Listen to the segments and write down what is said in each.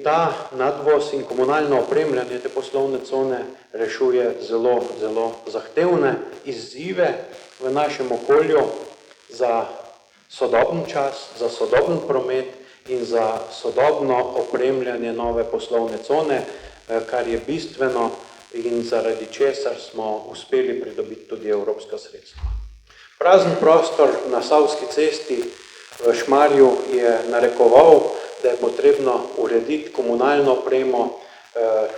Ta nadvoz in komunalno opremljanje te poslovne cone rešuje zelo zahtevne izzive v našem okolju za sodoben čas, za sodoben promet in za sodobno opremljanje nove poslovne cone, kar je bistveno in zaradi česar smo uspeli pridobiti tudi evropska sredstva. Prazen prostor na Savski cesti v Šmarju je narekoval, da je potrebno urediti komunalno opremo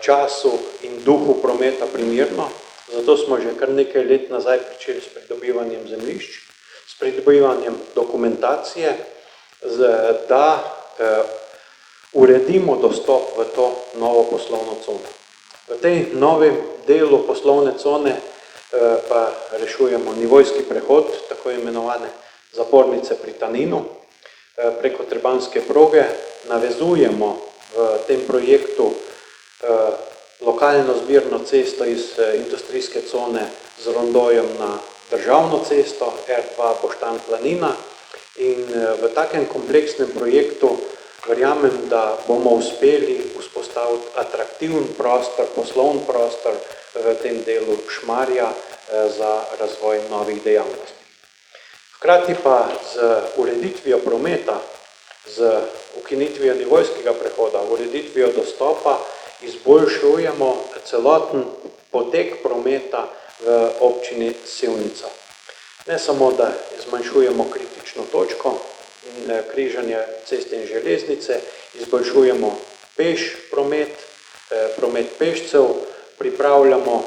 času in duhu prometa primerno. Zato smo že kar nekaj let nazaj pričeli s pridobivanjem zemljišč, s pridobivanjem dokumentacije, da uredimo dostop v to novo poslovno cono. V tej novem delu poslovne cone pa rešujemo nivojski prehod, tako imenovane zapornice pri Taninu, preko Trebanjske proge, navezujemo v tem projektu lokalno zbirno cesto iz industrijske cone z rondojem na državno cesto R2 Boštanj Planina in v takem kompleksnem projektu verjamem, da bomo uspeli vzpostaviti atraktiven prostor, poslovni prostor v tem delu Šmarja za razvoj novih dejavnosti. Hkrati pa z ureditvijo prometa, z ukinitvijo nivojskega prehoda, ureditvijo dostopa, izboljšujemo celoten potek prometa v občini Sevnica. Ne samo, da zmanjšujemo kritično točko in križanje ceste in železnice, izboljšujemo peš promet, promet pešcev, pripravljamo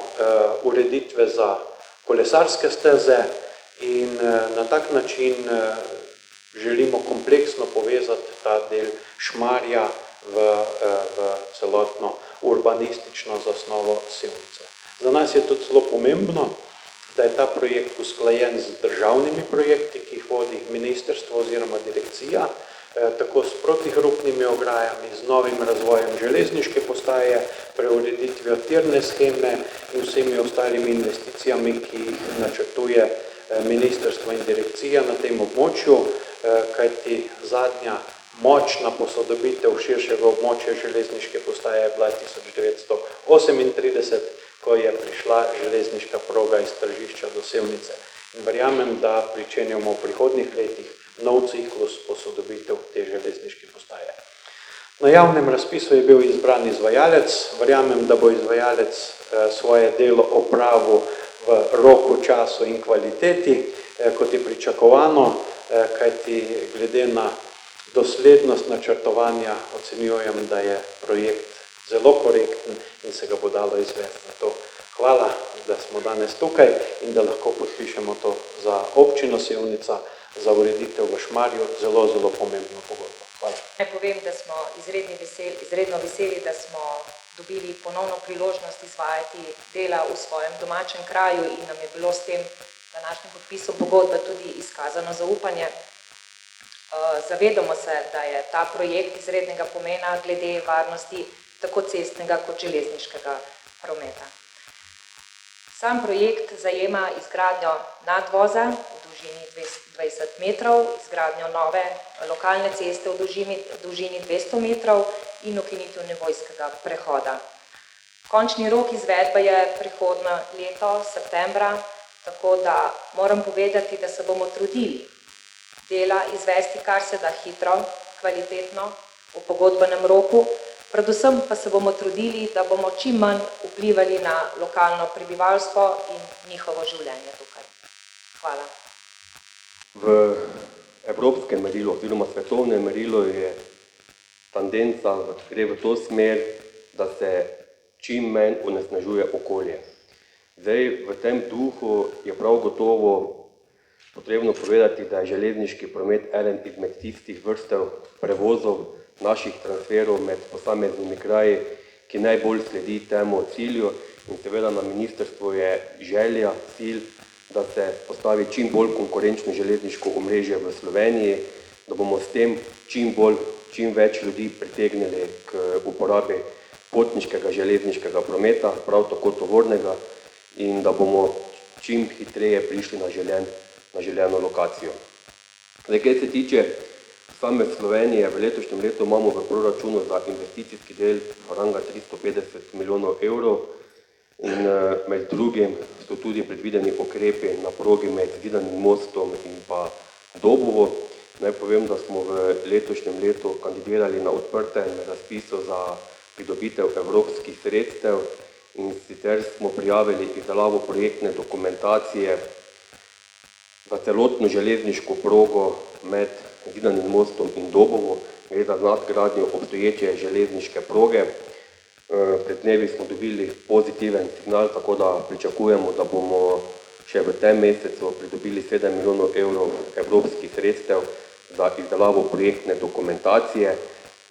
ureditve za kolesarske steze in na tak način želimo kompleksno povezati ta del Šmarja v celotno urbanistično zasnovo Sevnice. Za nas je tudi zelo pomembno, da je ta projekt usklajen z državnimi projekti, ki jih vodi ministrstvo oziroma direkcija, tako s protihrupnimi ograjami, z novim razvojem železniške postaje, preureditvijo tirne sheme in vsemi ostalimi investicijami, ki jih načrtuje ministrstvo in direkcija na tem območju, kajti zadnja močna posodobitev širšega območja železniške postaje je bila 1938, ko je prišla železniška proga iz Tržišča do Sevnice. In verjamem, da pričenjamo v prihodnjih letih nov ciklus posodobitev te železniške postaje. Na javnem razpisu je bil izbran izvajalec. Verjamem, da bo izvajalec svoje delo opravil v roku, času in kvaliteti, kot je pričakovano, kajti glede na doslednost načrtovanja ocenjujem, da je projekt zelo korekten in se ga bo dalo izvesti. Zato hvala, da smo danes tukaj in da lahko podpišemo to za občino Sevnica, za ureditev v Šmarju, zelo pomembno pogodbo. Hvala. Naj povem, da smo izredno veseli, da smo dobili ponovno priložnost izvajati dela v svojem domačem kraju in nam je bilo s tem današnjim podpisom pogodbe tudi izkazano zaupanje. Zavedamo se, da je ta projekt izrednega pomena glede varnosti tako cestnega kot železniškega prometa. Sam projekt zajema izgradnjo nadvoza v dolžini 20 metrov, izgradnjo nove lokalne ceste v dolžini 200 metrov in ukinitev nivojskega prehoda. Končni rok izvedbe je prihodnje leto, septembra, tako da moram povedati, da se bomo trudili dela izvesti kar se da hitro, kvalitetno, v pogodbenem roku, predvsem pa se bomo trudili, da bomo čim manj vplivali na lokalno prebivalstvo in njihovo življenje tukaj. Hvala. V evropskem merilu, oziroma svetovnem merilu je tendenca, gre v to smer, da se čim manj onesnažuje okolje. Zdaj, v tem duhu je prav gotovo potrebno povedati, da je železniški promet eden izmed tistih vrstev prevozov naših transferov med posameznimi kraji, ki najbolj sledi temu cilju in seveda na ministrstvu je želja, cilj, da se postavi čim bolj konkurenčno železniško omrežje v Sloveniji, da bomo s tem čim več ljudi pritegnili k uporabi potniškega železniškega prometa, prav tako tovornega, in da bomo čim hitreje prišli na željeno lokacijo. Zdaj, kaj se tiče Same Slovenije v letošnjem letu imamo v proračunu za investicijski del ranga 350 milijonov evrov in med drugim so tudi predvideni ukrepi na progi med Zidanim Mostom in pa Dobovo. Naj povem, da smo v letošnjem letu kandidirali na odprtem razpisu za pridobitev evropskih sredstev in sicer smo prijavili izdelavo projektne dokumentacije za celotno železniško progo med Zidanim Mostom in Dobovo, gre za nadgradnjo obstoječe železniške proge. Pred dnevi smo dobili pozitiven signal, tako da pričakujemo, da bomo še v tem mesecu pridobili 7 milijonov evrov evropskih sredstev za izdelavo projektne dokumentacije.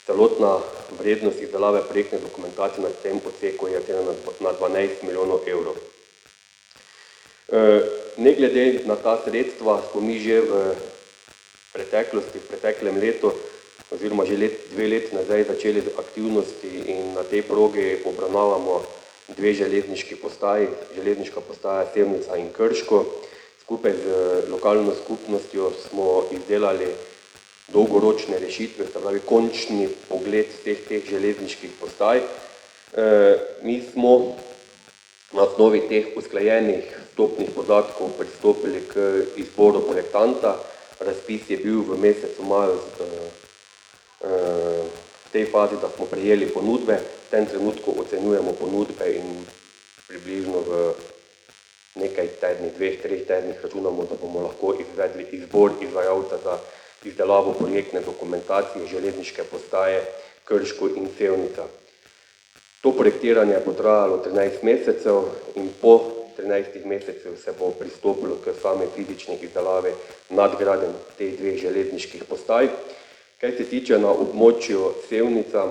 Celotna vrednost izdelave projektne dokumentacije na tem odseku je ocenjena na 12 milijonov evrov. Ne glede na ta sredstva smo mi že v preteklosti, v preteklem letu, oziroma že 2 leti nazaj začeli z aktivnosti in na tej progi obravnavamo 2 železniški postaji, železniška postaja Sevnica in Krško. Skupaj z lokalno skupnostjo smo izdelali dolgoročne rešitve, se pravi končni pogled teh železniških postaj. Mi smo na osnovi teh usklajenih vstopnih podatkov pristopili k izboru projektanta. Razpis je bil v mesecu maju v tej fazi, da smo prejeli ponudbe. V tem trenutku ocenjujemo ponudbe in približno v nekaj tednih, 2-3 tednih računamo, da bomo lahko izvedli izbor izvajalca za izdelavo projektne dokumentacije železniške postaje Krško in Sevnica. To projektiranje bo trajalo 13 mesecev in po 13 mesecev se bo pristopilo k same fizični izdelavi nadgradenj teh 2 železniških postaj. Kaj se tiče na območju Sevnica,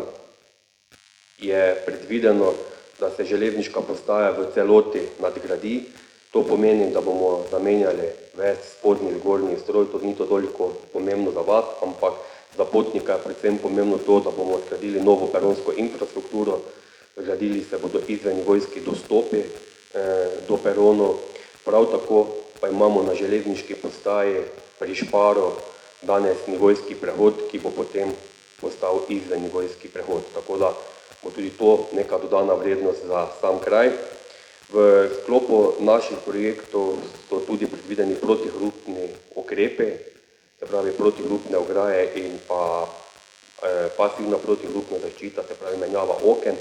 je predvideno, da se železniška postaja v celoti nadgradi. To pomeni, da bomo zamenjali ves spodnji in zgornji stroj, to ni to toliko pomembno za vas, ampak za potnika je predvsem pomembno to, da bomo zgradili novo peronsko infrastrukturo, zgradili se bodo izvennivojski dostopi do peronov, prav tako pa imamo na železniški postaji pri Šparu danes nivojski prehod, ki bo potem postal izvennivojski prehod. Tako da bo tudi to neka dodana vrednost za sam kraj. V sklopu naših projektov so tudi predvideni protihrupni ukrepi, se pravi protihrupne ograje in pa pasivna protihrupna zaščita, se pravi menjava oken.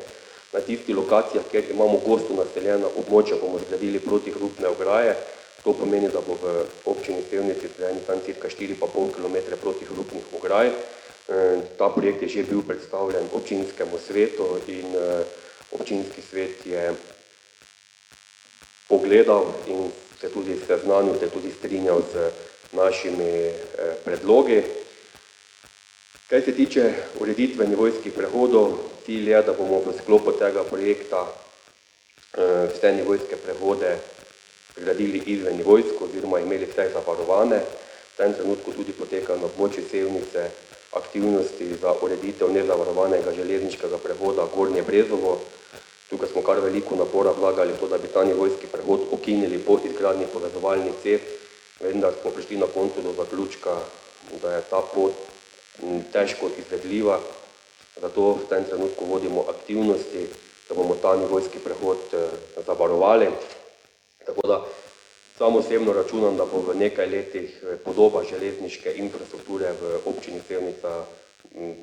Na tistih lokacijah, kjer imamo gosto naseljena območja, bomo zgradili protihrupne ograje. To pomeni, da bo v občini Sevnici zgrajenih tam cirka 4,5 km protihrupnih ograj. Ta projekt je že bil predstavljen občinskemu svetu in občinski svet je pogledal in se tudi seznanil, se tudi strinjal z našimi predlogi. Kaj se tiče ureditve nivojskih prehodov, cilj je, da bomo v sklopu tega projekta vse nivojske prehode gradili izvennivojsko oziroma imeli vse zavarovane. V tem trenutku tudi poteka na območju Sevnice aktivnosti za ureditev nezavarovanega železniškega prehoda Gornje Brezovo. Tukaj smo kar veliko napora vlagali to, da bi ta nivojski prehod ukinili po izgradnji povezovalnih cest, vendar smo prišli na koncu do zaključka, da je ta pot težko izvedljiva, zato v tem trenutku vodimo aktivnosti, da bomo ta nivojski prehod zavarovali. Tako da sam osebno računam, da bo v nekaj letih podoba železniške infrastrukture v občini Sevnica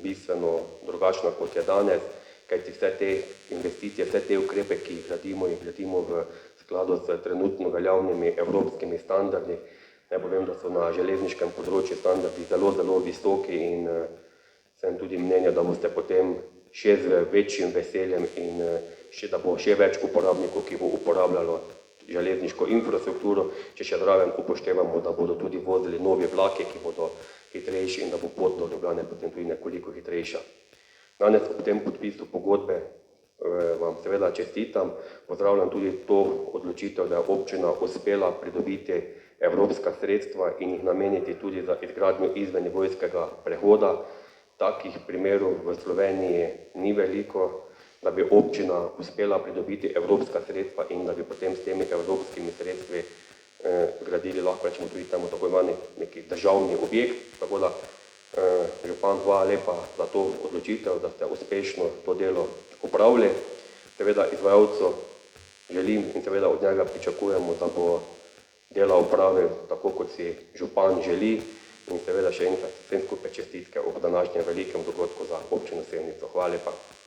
bistveno drugačna, kot je danes, kajti vse te investicije, vse te ukrepe, ki jih gradimo v skladu s trenutno veljavnimi evropskimi standardi. Naj povem, da so na železniškem področju standardi zelo, zelo visoki in sem tudi mnenja, da boste potem še z večjim veseljem in da bo še več uporabnikov, ki bo uporabljalo železniško infrastrukturo, če še zraven upoštevamo, da bodo tudi vozili novi vlaki, ki bodo hitrejši in da bo pot do Ljubljane potem tudi nekoliko hitrejša. Danes ob tem podpisu pogodbe vam seveda čestitam, pozdravljam tudi to odločitev, da je občina uspela pridobiti evropska sredstva in jih nameniti tudi za izgradnjo izvennivojskega prehoda. Takih primerov v Sloveniji ni veliko, da bi občina uspela pridobiti evropska sredstva in da bi potem s temi evropskimi sredstvi gradili, lahko rečemo tudi temu tako imani neki državni objekt, tako da župan, hvala lepa za to odločitev, da ste uspešno to delo opravili. Seveda izvajalcu želim in seveda od njega pričakujemo, da bo dela opravil tako, kot si župan želi, in seveda še enkrat vsem skupaj čestitke ob današnjem velikem dogodku za občino Sevnico. Hvala lepa.